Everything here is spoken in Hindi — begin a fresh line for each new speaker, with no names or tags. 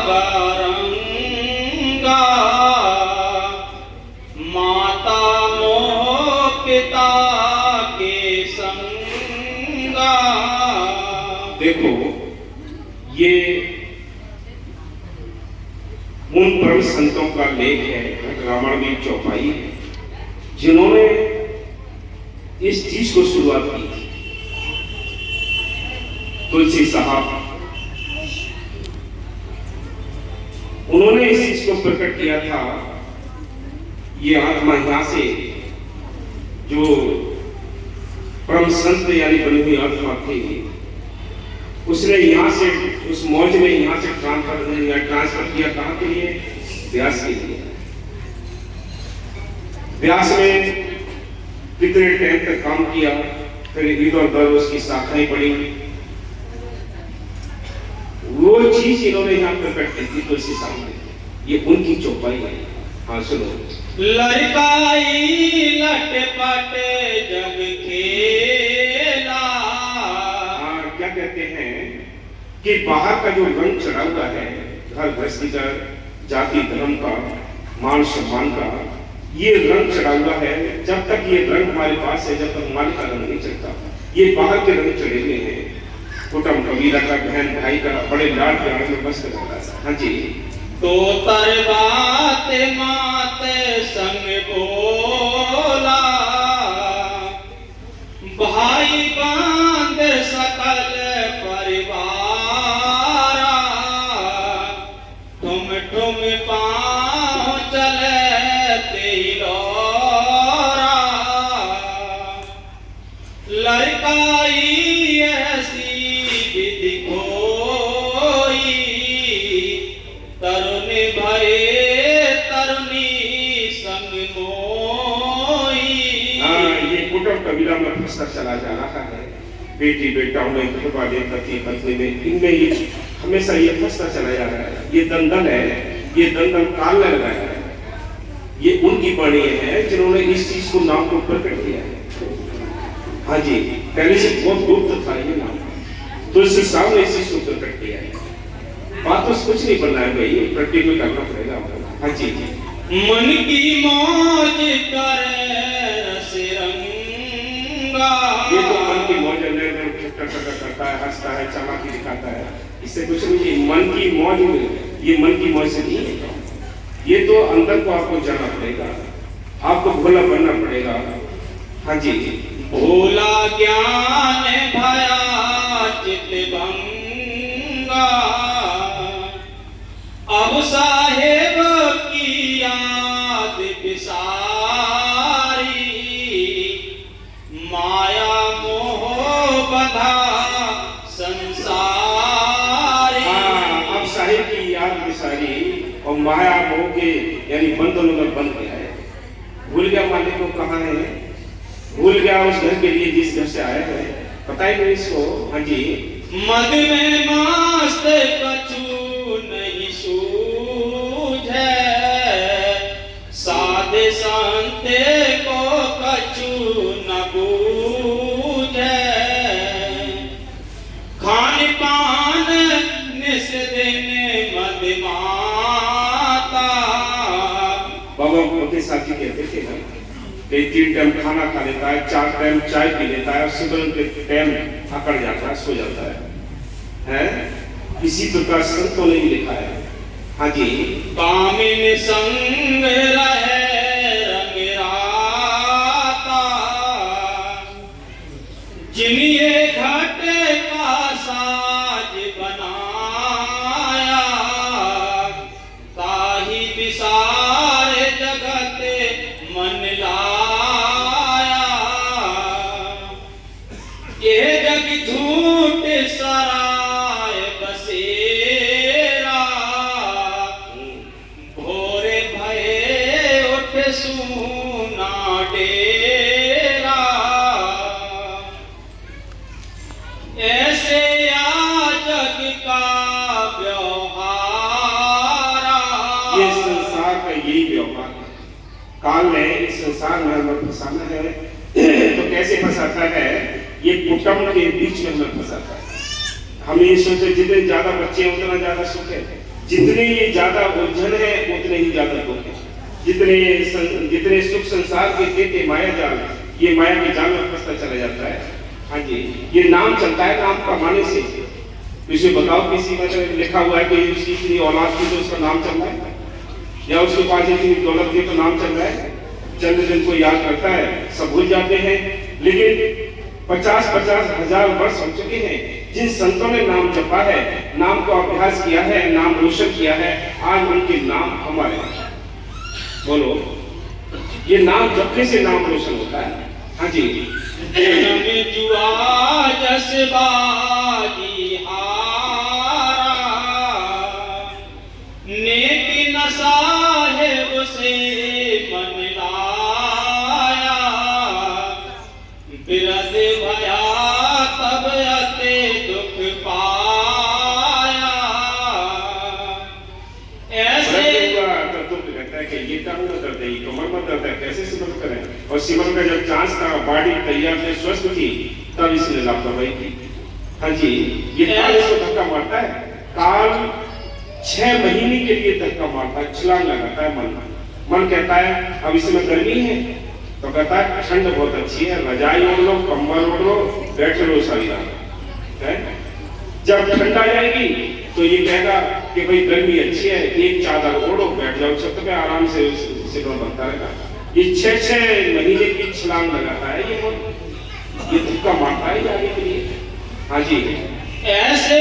गरंगा माता मोह पिता के संगा।
देखो ये उन परम संतों का लेख है, रामायण में चौपाई है, जिन्होंने इस चीज को शुरुआत की थी। तुलसी साहब उन्होंने इस चीज को प्रकट किया था। ये आत्मा यहां से जो परम संत यानी बनी हुई आत्मा थी, उसने यहां से उस मौज में यहां से ट्रांसफर किया कहां के लिए? व्यास के लिए। व्यास में कितने टाइम तक काम किया, फिर इधर उधर उसकी शाखाएं पड़ी, वो चीज इन्होंने यहां प्रकट की थी तुलसी सामने। ये उनकी चौपाई है। हाँ सुनो।
लड़काई लटपट जग खेला।
हाँ, क्या कहते हैं कि बाहर का जो रंग चढ़ा हुआ है, घर गृहस्थी का, जाति धर्म का, मान सम्मान का, ये रंग चढ़ा हुआ है। जब तक ये रंग हमारे पास है, जब तक हमारे का रंग नहीं चढ़ता। ये बाहर के रंग चढ़े हुए हैं, कुटुंब कबीला का, बहन भाई का, बड़े लाड प्यार में मस्त रहता है। हाँ जी।
तो तरबात माते संग बोला, भाई बांध सकल परिवार, ठुम ठुम पाँव चले तिलोरा। लड़काई ऐसी विधि कोई, तरुणी भये तरुणी संग मोई।
हाँ, ये कुटुंब कबीला में फंसता चला जा रहा है। बेटी बेटाओं में, घर वाले पति पत्नी में, इनमें ये हमेशा ये फंसता चला जा रहा है। ये दंदन है, ये दंदन काल लग रहा है। ये उनकी वाणी है जिन्होंने इस चीज को नाम को प्रकट किया है। हाँ जी, पहले से बहुत गुप्त था ये नाम, तो इस साहब ने इस चीज को प्रकट किया है। बात तो कुछ नहीं बनना है भाई, प्रैक्टिकल करना पड़ेगा। हाँ जी।
मन की मौज करे रस रंगा।
ये तो मन की मौज करता है, हंसता है, चालाकी दिखाता है, इससे कुछ नहीं। मन की मौज, ये मन की मौज से नहीं है। ये तो अंदर को आपको जाना पड़ेगा, आपको भोला बनना पड़ेगा। हाँ जी।
भोला ज्ञान भया चित भंगा, अब साहेब की याद बिसारी, माया मोह बंधा संसारी।
अब साहिब की याद बिसारी और माया मोह के यानी बंधनों में बंध गया है। भूल गया मालिक को कहाँ है, भूल गया उस घर के लिए जिस घर से आया है। पता ही नहीं इसको। हाँ जी।
मद में मस्त कछु नहीं सूझे, साधे संते को कछु न बूझे। खान पान निस दिन मद माता।
बाबा मोती साहब जी कहते थे ना कि 3 टाइम खाना खा लेता है, 4 टाइम चाय पी लेता है, सुबह के टाइम अकड़ जाता है, सो जाता है। इसी प्रकार संतों ने भी लिखा है। हाँ जी।
कामिन संग रहे रंग राता, जिन्हें घट का साज बनाया, ताही विसार जगत मन लाया। ये जग झूठ सराय बसेरा, भोरे भये उठ सूना डेरा। ऐसे या जग का व्यवहारा।
ये संसार का यही व्यवहार है। काल ने इस संसार में हमें फंसाना है। तो कैसे फंसाता है? ये कुटुंब के बीच में हमें फंसाता है। हम ये सोचते जितने ज्यादा बच्चे हैं उतना ज्यादा सुख है, जितने ये ज्यादा उलझन है उतने ही ज्यादा दुख है। जितने सुख संसार के देते माया जाल, ये माया के जाल में फंसता चला जाता है। हाँ जी, ये नाम चलता है, नाम कमाने से। इसे बताओ किसी में लिखा हुआ है कि उसकी इतनी औलाद थी तो उसका नाम चल रहा है, या उसके पास इतनी दौलत थी तो नाम चल रहा है। चंद दिन को याद करता है, सब भूल जाते हैं। लेकिन 50-50 हजार वर्ष हो चुके हैं जिन संतों ने नाम जपा है, नाम को अभ्यास किया है, नाम रोशन किया है, आज उनके नाम हमारे। बोलो, ये नाम जपने से नाम रोशन होता है। हाँ जी,
जुआ जसबाजी हारा, नेक नशा है उसे मन लाया, बिरद भया तब अते दुख पाया। ऐसे
कि ये टांग में दर्द है, ये कमर में दर्द है, कैसे सिमरन करें। और सिमरन का जब चांस था, बॉडी तैयार से स्वस्थ थी, तब इसने लापरवाही की। हाँ जी, ये काल इसको धक्का मारता है। काल 6 महीने के लिए धक्का मारता है, छलांग लगाता है। मन कहता है अब इसमें गर्मी है, तो कहता है ठंड बहुत अच्छी है, रजाई ओढ़ लो, कंबल ओढ़ लो, बैठ लो सारी रात। जब ठंड आ जाएगी तो ये कहेगा कि भाई गर्मी अच्छी है, एक चादर ओढ़ो, बैठ जाओ छत पे, आराम से सिमरन बनता रहेगा। ये 6 महीने की छलांग लगाता है, ये धक्का मारता है आगे के लिए। हाँ जी,
ऐसे